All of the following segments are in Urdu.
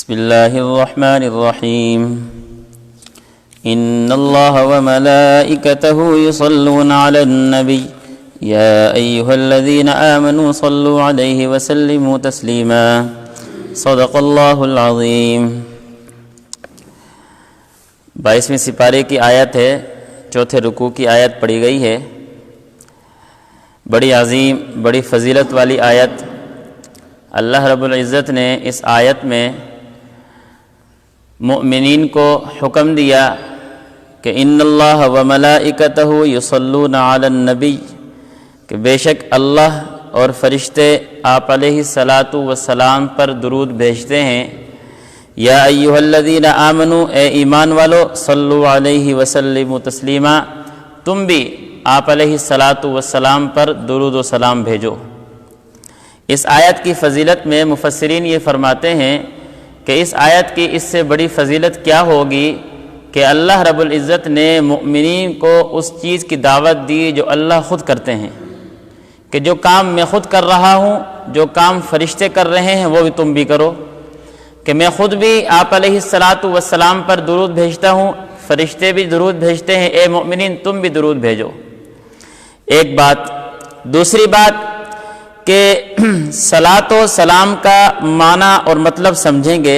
بسم الله الرحمن الرحيم إن الله وملائكته يصلون على النبي يا أيها الذين آمنوا صلوا عليه وسلموا تسليما صدق الله العظيم 22ویں سپارے کی آیت ہے، چوتھے رکوع کی آیت پڑھی گئی ہے۔ بڑی عظیم، بڑی فضیلت والی آیت۔ اللہ رب العزت نے اس آیت میں مؤمنین کو حکم دیا کہ ان اللہ و ملائکتہ یصلون علی النبی، کہ بے شک اللہ اور فرشتے آپ علیہ الصلاۃ والسلام پر درود بھیجتے ہیں۔ یا ایھا الذین آمنوا، اے ایمان والو، صلو علیہ وسلموا تسلیما، تم بھی آپ علیہ الصلاۃ والسلام پر درود و سلام بھیجو۔ اس آیت کی فضیلت میں مفسرین یہ فرماتے ہیں کہ اس آیت کی اس سے بڑی فضیلت کیا ہوگی کہ اللہ رب العزت نے مؤمنین کو اس چیز کی دعوت دی جو اللہ خود کرتے ہیں، کہ جو کام میں خود کر رہا ہوں، جو کام فرشتے کر رہے ہیں، وہ بھی تم بھی کرو۔ کہ میں خود بھی آپ علیہ الصلاۃ والسلام پر درود بھیجتا ہوں، فرشتے بھی درود بھیجتے ہیں، اے مؤمنین تم بھی درود بھیجو۔ ایک بات۔ دوسری بات کہ صلاۃ و سلام کا معنی اور مطلب سمجھیں گے۔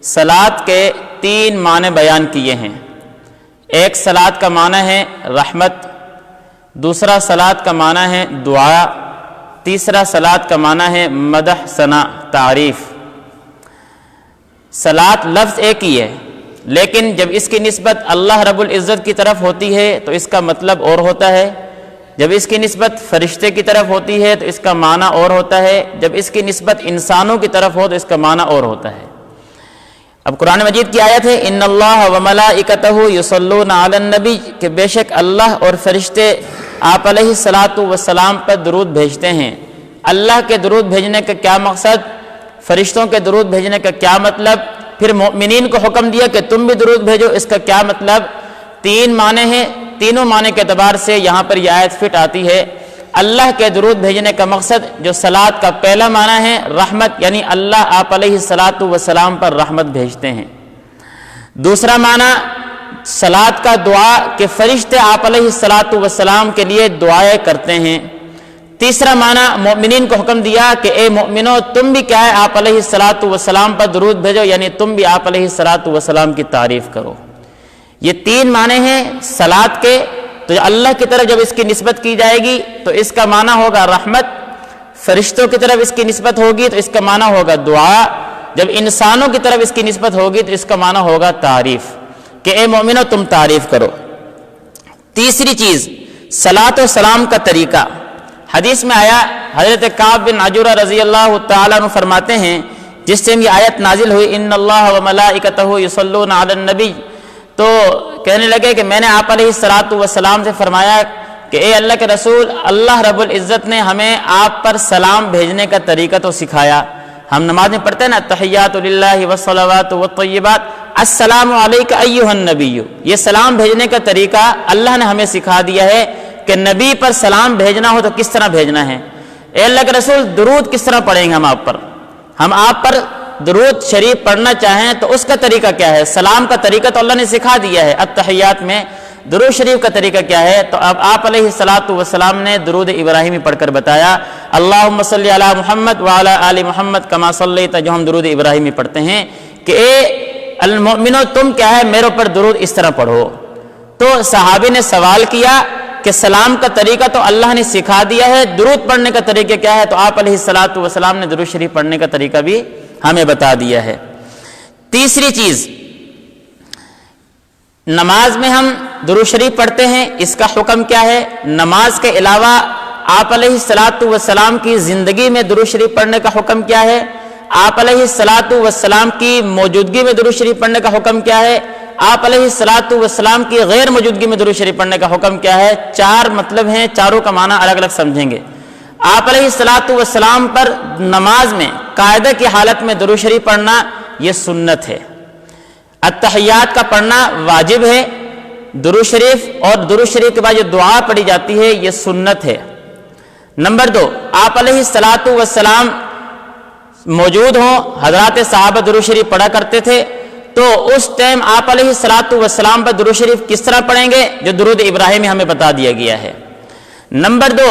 صلاۃ کے 3 معنی بیان کیے ہیں۔ ایک صلاۃ کا معنی ہے رحمت، دوسرا صلاۃ کا معنی ہے دعا، تیسرا صلاۃ کا معنی ہے مدح، ثنا، تعریف۔ صلاۃ لفظ ایک ہی ہے، لیکن جب اس کی نسبت اللہ رب العزت کی طرف ہوتی ہے تو اس کا مطلب اور ہوتا ہے، جب اس کی نسبت فرشتے کی طرف ہوتی ہے تو اس کا معنی اور ہوتا ہے، جب اس کی نسبت انسانوں کی طرف ہو تو اس کا معنی اور ہوتا ہے۔ اب قرآن مجید کی آیت ہے ان اللہ و ملائکتہ یصلون علی النبی، کہ بے شک اللہ اور فرشتے آپ علیہ الصلاۃ والسلام پر درود بھیجتے ہیں۔ اللہ کے درود بھیجنے کا کیا مقصد، فرشتوں کے درود بھیجنے کا کیا مطلب، پھر مؤمنین کو حکم دیا کہ تم بھی درود بھیجو، اس کا کیا مطلب؟ 3 معنی ہیں، تینوں معنی کے اعتبار سے یہاں پر یہ آیت فٹ آتی ہے۔ اللہ کے درود بھیجنے کا مقصد جو صلاۃ کا پہلا معنی ہے رحمت، یعنی اللہ آپ علیہ الصلاۃ والسلام پر رحمت بھیجتے ہیں۔ دوسرا معنی صلاۃ کا دعا، کہ فرشتے آپ علیہ الصلاۃ والسلام کے لیے دعائیں کرتے ہیں۔ تیسرا معنی مومنین کو حکم دیا کہ اے مومنو تم بھی کیا ہے آپ علیہ الصلاۃ والسلام پر درود بھیجو، یعنی تم بھی آپ علیہ الصلاۃ والسلام کی تعریف کرو۔ یہ 3 معنی ہیں صلاۃ کے۔ تو اللہ کی طرف جب اس کی نسبت کی جائے گی تو اس کا معنی ہوگا رحمت، فرشتوں کی طرف اس کی نسبت ہوگی تو اس کا معنی ہوگا دعا، جب انسانوں کی طرف اس کی نسبت ہوگی تو اس کا معنی ہوگا تعریف، کہ اے مومنو تم تعریف کرو۔ تیسری چیز صلاۃ و سلام کا طریقہ۔ حدیث میں آیا، حضرت کعب بن عجورہ رضی اللہ تعالیٰ عنہ فرماتے ہیں جس سے یہ آیت نازل ہوئی ان اللہ و ملائکتہ یصلون علی النبی، تو کہنے لگے کہ میں نے آپ علیہ الصلاۃ والسلام سے فرمایا کہ اے اللہ کے رسول، اللہ رب العزت نے ہمیں آپ پر سلام بھیجنے کا طریقہ تو سکھایا۔ ہم نماز میں پڑھتے ہیں نا تحیات للہ والصلوات والطیبات، السلام علیک ایھا النبی، یہ سلام بھیجنے کا طریقہ اللہ نے ہمیں سکھا دیا ہے کہ نبی پر سلام بھیجنا ہو تو کس طرح بھیجنا ہے۔ اے اللہ کے رسول درود کس طرح پڑھیں گے ہم آپ پر درود شریف پڑھنا چاہیں تو اس کا طریقہ کیا ہے؟ سلام کا طریقہ تو اللہ نے سکھا دیا ہے، التحیات میں درود شریف کا طریقہ کیا ہے؟ تو اب آپ علیہ الصلاۃ والسلام نے درود ابراہیمی پڑھ کر بتایا، اللہم صلی علی محمد وعلی آل محمد کما صلیت، جو ہم درود ابراہیمی پڑھتے ہیں کہ اے المؤمنو تم کیا ہے میرے پر درود اس طرح پڑھو۔ تو صحابی نے سوال کیا کہ سلام کا طریقہ تو اللہ نے سکھا دیا ہے، درود پڑھنے کا طریقہ کیا ہے؟ تو آپ علیہ الصلاۃ والسلام نے درود شریف پڑھنے کا طریقہ بھی ہمیں بتا دیا ہے۔ تیسری چیز، نماز میں ہم درود شریف پڑھتے ہیں، اس کا حکم کیا ہے؟ نماز کے علاوہ آپ علیہ الصلاۃ والسلام کی زندگی میں درود شریف پڑھنے کا حکم کیا ہے؟ آپ علیہ الصلاۃ والسلام کی موجودگی میں درود شریف پڑھنے کا حکم کیا ہے؟ آپ علیہ الصلاۃ والسلام کی غیر موجودگی میں درود شریف پڑھنے کا حکم کیا ہے؟ 4 مطلب ہیں، چاروں کا معنی الگ الگ سمجھیں گے۔ آپ علیہ الصلاۃ والسلام پر نماز میں قاعدہ کی حالت میں درود شریف پڑھنا یہ سنت ہے۔ التحیات کا پڑھنا واجب ہے، درود شریف اور درود شریف کے بعد جو دعا پڑھی جاتی ہے یہ سنت ہے۔ نمبر 2، آپ علیہ الصلاۃ والسلام موجود ہوں, حضرات صحابہ درود شریف پڑھا کرتے تھے, تو اس ٹائم آپ علیہ الصلوۃ والسلام پر درود شریف کس طرح پڑھیں گے, جو درود ابراہیمی ہمیں بتا دیا گیا ہے. نمبر 2,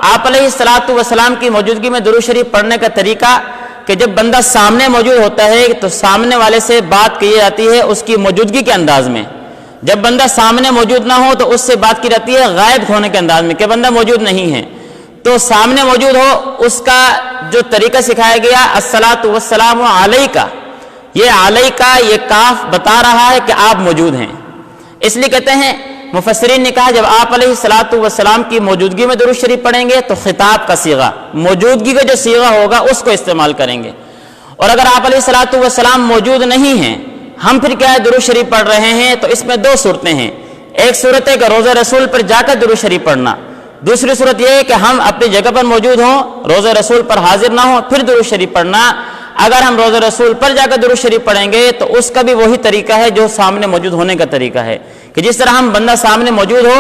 آپ علیہ الصلوۃ والسلام کی موجودگی میں درود شریف پڑھنے کا طریقہ کہ جب بندہ سامنے موجود ہوتا ہے تو سامنے والے سے بات کی جاتی ہے اس کی موجودگی کے انداز میں. جب بندہ سامنے موجود نہ ہو تو اس سے بات کی جاتی ہے غائب ہونے کے انداز میں, کہ بندہ موجود نہیں ہے. تو سامنے موجود ہو اس کا جو طریقہ سکھایا گیا الصلاۃ والسلام علیکا, یہ علیکا, یہ کاف بتا رہا ہے کہ آپ موجود ہیں. اس لیے کہتے ہیں مفسرین نے کہا جب آپ علیہ الصلوۃ والسلام کی موجودگی میں درود شریف پڑھیں گے تو خطاب کا صیغہ, موجودگی کا جو صیغہ ہوگا اس کو استعمال کریں گے. اور اگر آپ علیہ الصلوۃ والسلام موجود نہیں ہیں, ہم پھر کیا ہے درود شریف پڑھ رہے ہیں, تو اس میں 2 صورتیں ہیں. ایک صورت ہے کہ روضہ رسول پر جا کر درود شریف پڑھنا, دوسری صورت یہ ہے کہ ہم اپنی جگہ پر موجود ہوں, روضہ رسول پر حاضر نہ ہوں, پھر درود شریف پڑھنا. اگر ہم روضہ رسول پر جا کر درود شریف پڑھیں گے تو اس کا بھی وہی طریقہ ہے جو سامنے موجود ہونے کا طریقہ ہے, کہ جس طرح ہم بندہ سامنے موجود ہو,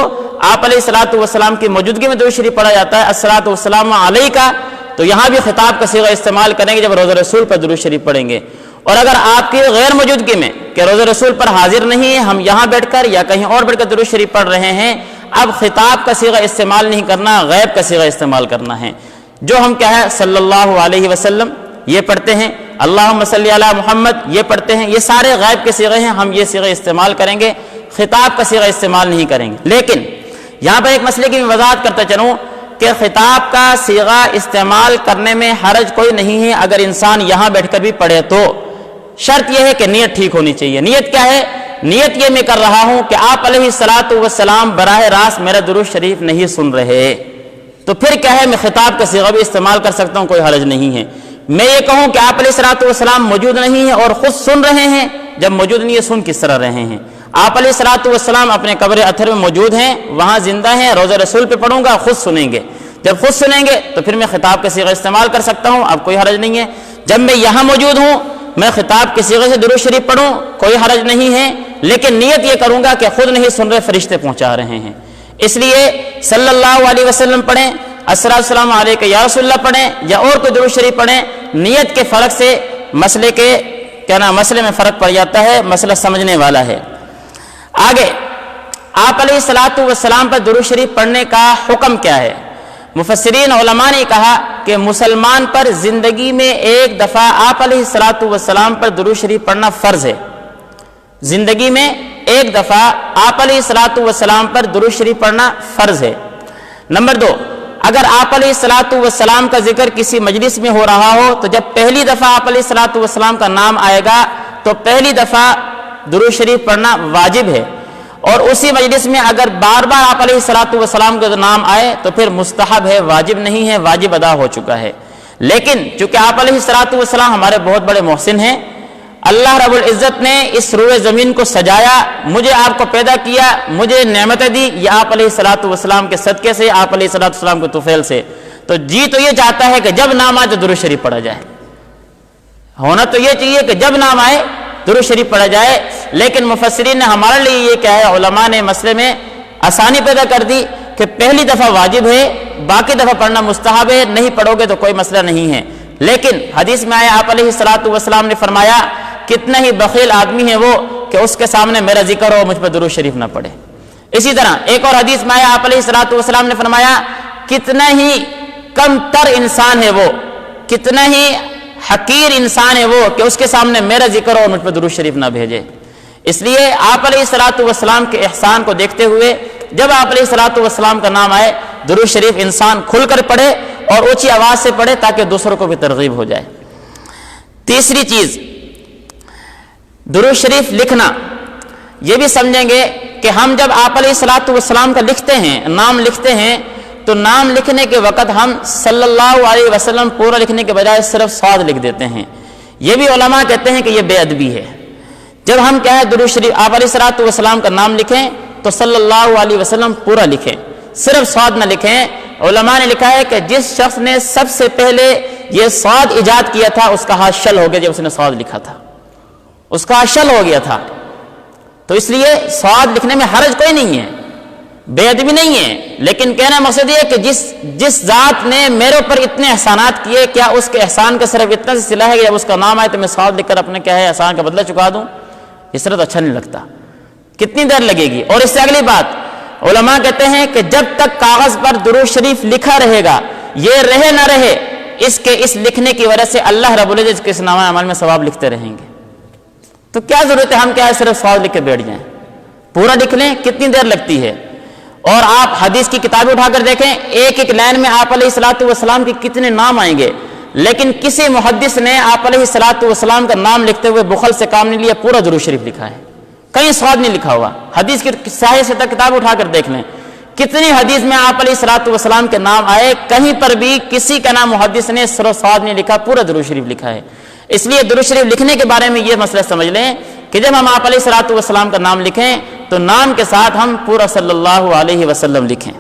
آپ علیہ الصلوۃ والسلام کی موجودگی میں درود شریف پڑھا جاتا ہے الصلوۃ والسلام علیکا, تو یہاں بھی خطاب کا صیغہ استعمال کریں گے جب روضہ رسول پر درود شریف پڑھیں گے. اور اگر آپ کی غیر موجودگی میں کہ روضہ رسول پر حاضر نہیں ہے, ہم یہاں بیٹھ کر یا کہیں اور بیٹھ کر درود شریف پڑھ رہے ہیں, اب خطاب کا صیغہ استعمال نہیں کرنا, غیب کا صیغہ استعمال کرنا ہے. جو ہم کیا ہے صلی اللہ علیہ وسلم یہ پڑھتے ہیں, اللہم صلی علی محمد یہ پڑھتے ہیں, یہ سارے غیب کے صیغے ہیں, ہم یہ صیغے استعمال کریں گے, خطاب کا صیغہ استعمال نہیں کریں گے. لیکن یہاں پر ایک مسئلے کی وضاحت کرتا چلوں کہ خطاب کا صیغہ استعمال کرنے میں حرج کوئی نہیں ہے اگر انسان یہاں بیٹھ کر بھی پڑھے تو. شرط یہ ہے کہ نیت ٹھیک ہونی چاہیے. نیت کیا ہے؟ نیت یہ میں کر رہا ہوں کہ آپ علیہ الصلوۃ والسلام براہ راست میرا درود شریف نہیں سن رہے, تو پھر کیا ہے میں خطاب کا صیغہ بھی استعمال کر سکتا ہوں, کوئی حرج نہیں ہے. میں یہ کہوں کہ آپ علیہ الصلوۃ والسلام موجود نہیں ہیں اور خود سن رہے ہیں, جب موجود نہیں ہے سن کس طرح رہے ہیں؟ آپ علیہ الصلوۃ والسلام اپنے قبر اطہر میں موجود ہیں, وہاں زندہ ہیں, روضہ رسول پہ پڑھوں گا, خود سنیں گے. جب خود سنیں گے تو پھر میں خطاب کا صیغہ استعمال کر سکتا ہوں, اب کوئی حرج نہیں ہے. جب میں یہاں موجود ہوں, میں خطاب کے صیغے سے درود شریف پڑھوں, کوئی حرج نہیں ہے, لیکن نیت یہ کروں گا کہ خود نہیں سن رہے, فرشتے پہنچا رہے ہیں. اس لیے صلی اللہ علیہ وسلم پڑھیں, السلام علیکم یا رسول اللہ پڑھیں, یا اور کوئی درود شریف پڑھیں, نیت کے فرق سے مسئلے کے مسئلے میں فرق پڑ جاتا ہے, مسئلہ سمجھنے والا ہے. آگے آپ علیہ الصلوۃ والسلام پر درود شریف پڑھنے کا حکم کیا ہے؟ مفسرین علماء نے کہا کہ مسلمان پر زندگی میں ایک دفعہ آپ علیہ الصلوۃ والسلام پر درود شریف پڑھنا فرض ہے. زندگی میں ایک دفعہ آپ علیہ الصلوۃ والسلام پر درود شریف پڑھنا فرض ہے. نمبر 2, اگر آپ علیہ الصلوۃ والسلام کا ذکر کسی مجلس میں ہو رہا ہو تو جب پہلی دفعہ آپ علیہ الصلوۃ والسلام کا نام آئے گا تو پہلی دفعہ درود شریف پڑھنا واجب ہے, اور اسی مجلس میں اگر بار بار آپ علیہ الصلوۃ والسلام کا نام آئے تو پھر مستحب ہے, واجب نہیں ہے, واجب ادا ہو چکا ہے. لیکن چونکہ آپ علیہ الصلوۃ والسلام ہمارے بہت بڑے محسن ہیں, اللہ رب العزت نے اس روئے زمین کو سجایا, مجھے آپ کو پیدا کیا, مجھے نعمتیں دی, یہ آپ علیہ الصلوۃ والسلام کے صدقے سے, آپ علیہ الصلوۃ والسلام کے طفیل سے. تو جی تو یہ چاہتا ہے کہ جب نام آئے تو درود شریف پڑھا جائے, ہونا تو یہ چاہیے کہ جب نام آئے درود شریف پڑھا جائے. لیکن مفسرین نے ہمارے لیے یہ کیا ہے, علماء نے مسئلے میں آسانی پیدا کر دی کہ پہلی دفعہ واجب ہے, باقی دفعہ پڑھنا مستحب ہے, نہیں پڑھو گے تو کوئی مسئلہ نہیں ہے. لیکن حدیث میں آیا آپ علیہ الصلوۃ والسلام نے فرمایا کتنا ہی بخیل آدمی ہے وہ کہ اس کے سامنے میرا ذکر ہو, مجھ پر درود شریف نہ پڑھے. اسی طرح ایک اور حدیث میں آیا آپ علیہ الصلوۃ والسلام نے فرمایا کتنا ہی کم تر انسان ہے وہ, کتنا ہی حقیر انسان ہے وہ کہ اس کے سامنے میرا ذکر ہو اور مجھ پر درود شریف نہ بھیجے. اس لیے آپ علیہ الصلوۃ والسلام کے احسان کو دیکھتے ہوئے جب آپ علیہ الصلوۃ والسلام کا نام آئے درود شریف انسان کھل کر پڑھے اور اونچی آواز سے پڑھے تاکہ دوسروں کو بھی ترغیب ہو جائے. تیسری چیز, درود شریف لکھنا. یہ بھی سمجھیں گے کہ ہم جب آپ علیہ الصلوۃ والسلام کا لکھتے ہیں, نام لکھتے ہیں, تو نام لکھنے کے وقت ہم صلی اللہ علیہ وسلم پورا لکھنے کے بجائے صرف صاد لکھ دیتے ہیں. یہ بھی علماء کہتے ہیں کہ یہ بے ادبی ہے. جب ہم کیا ہے درود شریف آپ علیہ الصلوۃ والسلام کا نام لکھیں تو صلی اللہ علیہ وسلم پورا لکھیں, صرف صاد نہ لکھیں. علماء نے لکھا ہے کہ جس شخص نے سب سے پہلے یہ صاد ایجاد کیا تھا اس کا ہاتھ شل ہو گیا, جب اس نے صاد لکھا تھا اس کا ہاتھ شل ہو گیا تھا. تو اس لیے صاد لکھنے میں حرج کوئی نہیں ہے, بے ادبی نہیں ہے، لیکن کہنا مقصد یہ کہ جس ذات نے میرے اوپر اتنے احسانات کیے، کیا اس کے احسان کا صرف اتنا سے صلہ ہے کہ جب اس کا نام آئے تو میں سواد لکھ کر اپنے کیا ہے احسان کا بدلہ چکا دوں؟ اس طرح تو اچھا نہیں لگتا، کتنی دیر لگے گی؟ اور اس سے اگلی بات، علماء کہتے ہیں کہ جب تک کاغذ پر درود شریف لکھا رہے گا، یہ رہے نہ رہے، اس لکھنے کی وجہ سے اللہ رب العزت کے اس نامہ عمل میں ثواب لکھتے رہیں گے۔ تو کیا ضرورت ہے ہم کیا ہے صرف ثواب لکھ کے بیٹھ جائیں؟ پورا لکھ لیں، کتنی دیر لگتی ہے؟ اور آپ حدیث کی کتابیں اٹھا کر دیکھیں، ایک ایک لائن میں آپ علیہ الصلوۃ والسلام کے کتنے نام آئیں گے، لیکن کسی محدث نے آپ علیہ الصلوۃ والسلام کا نام لکھتے ہوئے بخل سے کام نہیں لیا، پورا درود شریف لکھا ہے، کہیں ثواب نہیں لکھا ہوا۔ حدیث کی صحیح سے کتاب اٹھا کر دیکھ لیں، کتنی حدیث میں آپ علیہ الصلوۃ والسلام کے نام آئے، کہیں پر بھی کسی کا نام محدث نے صرف ثواب نہیں لکھا، پورا درود شریف لکھا ہے۔ اس لیے درود شریف لکھنے کے بارے میں یہ مسئلہ سمجھ لیں کہ جب ہم آپ علیہ الصلوۃ والسلام کا نام لکھیں تو نام کے ساتھ ہم پورا صلی اللہ علیہ وسلم لکھیں۔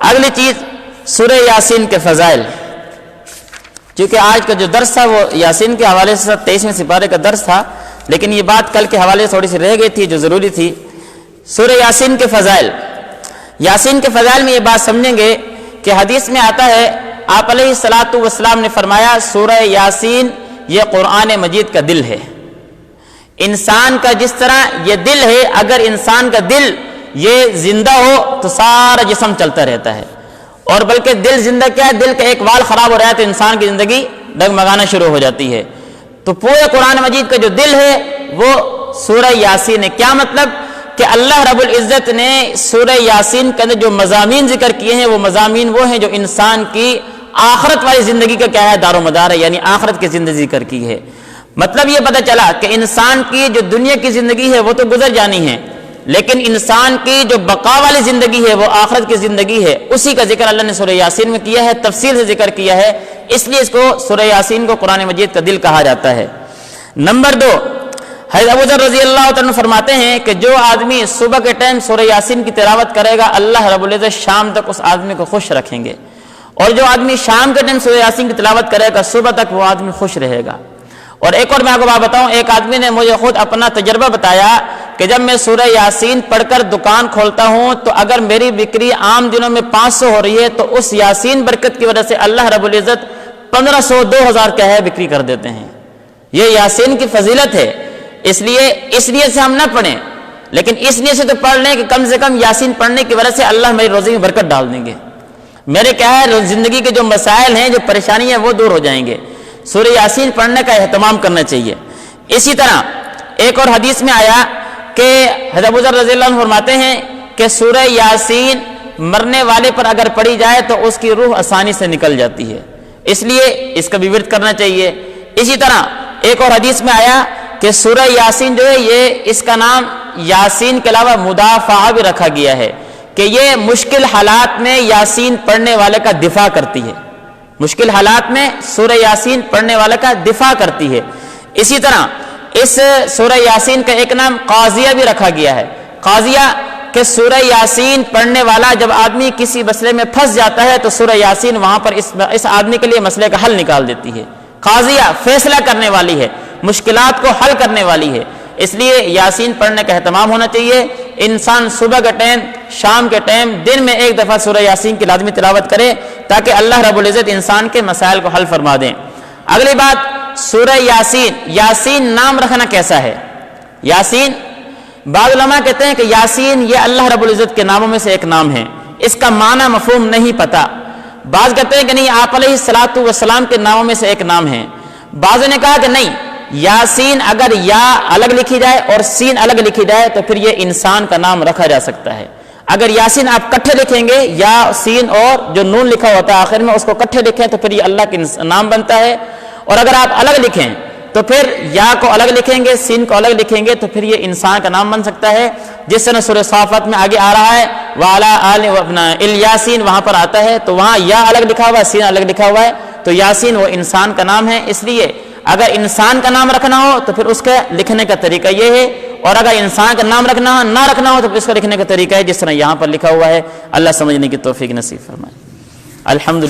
اگلی چیز سورہ یاسین کے فضائل، چونکہ آج کا جو درس تھا وہ یاسین کے حوالے سے 23ویں سپارے کا درس تھا، لیکن یہ بات کل کے حوالے سے تھوڑی سی رہ گئی تھی جو ضروری تھی۔ سورہ یاسین کے فضائل، یاسین کے فضائل میں یہ بات سمجھیں گے کہ حدیث میں آتا ہے آپ علیہ الصلوۃ والسلام نے فرمایا سورہ یاسین یہ قرآن مجید کا دل ہے۔ انسان کا جس طرح یہ دل ہے، اگر انسان کا دل یہ زندہ ہو تو سارا جسم چلتا رہتا ہے، اور بلکہ دل زندہ کیا ہے، دل کا ایک وال خراب ہو رہا ہے تو انسان کی زندگی ڈگمگانا شروع ہو جاتی ہے۔ تو پورے قرآن مجید کا جو دل ہے وہ سورہ یاسین ہے۔ کیا مطلب؟ کہ اللہ رب العزت نے سورہ یاسین کے اندر جو مضامین ذکر کیے ہیں وہ مضامین وہ ہیں جو انسان کی آخرت والی زندگی کا کیا ہے دار و مدار ہے، یعنی آخرت کی زندگی ذکر کی ہے۔ مطلب یہ پتہ چلا کہ انسان کی جو دنیا کی زندگی ہے وہ تو گزر جانی ہے، لیکن انسان کی جو بقا والی زندگی ہے وہ آخرت کی زندگی ہے، اسی کا ذکر اللہ نے سورہ یاسین میں کیا ہے، تفصیل سے ذکر کیا ہے، اس لیے اس کو سورہ یاسین کو قرآن مجید کا دل کہا جاتا ہے۔ نمبر 2، حضرت ابو ذر رضی اللہ عنہ فرماتے ہیں کہ جو آدمی صبح کے ٹائم سورہ یاسین کی تلاوت کرے گا اللہ رب العزت شام تک اس آدمی کو خوش رکھیں گے، اور جو آدمی شام کے ٹائم سورہ یاسین کی تلاوت کرے گا صبح تک وہ آدمی خوش رہے گا۔ اور ایک اور میں آپ کو بات بتاؤں، ایک آدمی نے مجھے خود اپنا تجربہ بتایا کہ جب میں سورہ یاسین پڑھ کر دکان کھولتا ہوں تو اگر میری بکری عام دنوں میں 500 ہو رہی ہے تو اس یاسین برکت کی وجہ سے اللہ رب العزت 1500 2000 کیا ہے بکری کر دیتے ہیں۔ یہ یاسین کی فضیلت ہے، اس لیے سے ہم نہ پڑھیں، لیکن اس لیے سے تو پڑھ لیں کہ کم سے کم یاسین پڑھنے کی وجہ سے اللہ میری روزی میں برکت ڈال دیں گے، میرے کیا ہے زندگی کے جو مسائل ہیں جو پریشانی ہیں وہ دور ہو جائیں گے۔ سورہ یاسین پڑھنے کا اہتمام کرنا چاہیے۔ اسی طرح ایک اور حدیث میں آیا کہ حضرت ابو ذر رضی اللہ عنہ فرماتے ہیں کہ سورہ یاسین مرنے والے پر اگر پڑھی جائے تو اس کی روح آسانی سے نکل جاتی ہے، اس لیے اس کا بھی ورد کرنا چاہیے۔ اسی طرح ایک اور حدیث میں آیا کہ سورہ یاسین جو ہے یہ اس کا نام یاسین کے علاوہ مدافعہ بھی رکھا گیا ہے کہ یہ مشکل حالات میں یاسین پڑھنے والے کا دفاع کرتی ہے، مشکل حالات میں سورہ یاسین پڑھنے والے کا دفاع کرتی ہے۔ اسی طرح اس سورہ یاسین کا ایک نام قاضیہ بھی رکھا گیا ہے، قاضیہ کہ سورہ یاسین پڑھنے والا جب آدمی کسی مسئلے میں پھنس جاتا ہے تو سورہ یاسین وہاں پر اس آدمی کے لیے مسئلے کا حل نکال دیتی ہے۔ قاضیہ فیصلہ کرنے والی ہے، مشکلات کو حل کرنے والی ہے، اس لیے یاسین پڑھنے کا اہتمام ہونا چاہیے۔ انسان صبح کے ٹائم، شام کے ٹائم، دن میں ایک دفعہ سورہ یاسین کی لازمی تلاوت کرے تاکہ اللہ رب العزت انسان کے مسائل کو حل فرما دیں۔ اگلی بات سورہ یاسین، یاسین نام رکھنا کیسا ہے؟ یاسین بعض علماء کہتے ہیں کہ یاسین یہ اللہ رب العزت کے ناموں میں سے ایک نام ہے، اس کا معنی مفہوم نہیں پتا۔ بعض کہتے ہیں کہ نہیں آپ علیہ الصلوۃ والسلام کے ناموں میں سے ایک نام ہے۔ بعضوں نے کہا کہ نہیں، یاسین اگر یا الگ لکھی جائے اور سین الگ لکھی جائے تو پھر یہ انسان کا نام رکھا جا سکتا ہے۔ اگر یاسین آپ کٹھے لکھیں گے، یا سین اور جو نون لکھا ہوتا ہے آخر میں اس کو کٹھے لکھیں تو پھر یہ اللہ کا نام بنتا ہے، اور اگر آپ الگ لکھیں تو پھر یا کو الگ لکھیں گے، سین کو الگ لکھیں گے تو پھر یہ انسان کا نام بن سکتا ہے، جس طرح سورہ صافات میں آگے آ رہا ہے وَعَلَىٰ آلِ الیاسین، وہاں پر آتا ہے تو وہاں یا الگ لکھا ہوا ہے، سین الگ لکھا ہوا ہے، تو یاسین وہ انسان کا نام ہے۔ اس لیے اگر انسان کا نام رکھنا ہو تو پھر اس کے لکھنے کا طریقہ یہ ہے، اور اگر انسان کا نام نہ رکھنا ہو تو پھر اس کا لکھنے کا طریقہ ہے جس طرح یہاں پر لکھا ہوا ہے۔ اللہ سمجھنے کی توفیق نصیب فرمائے۔ الحمدللہ۔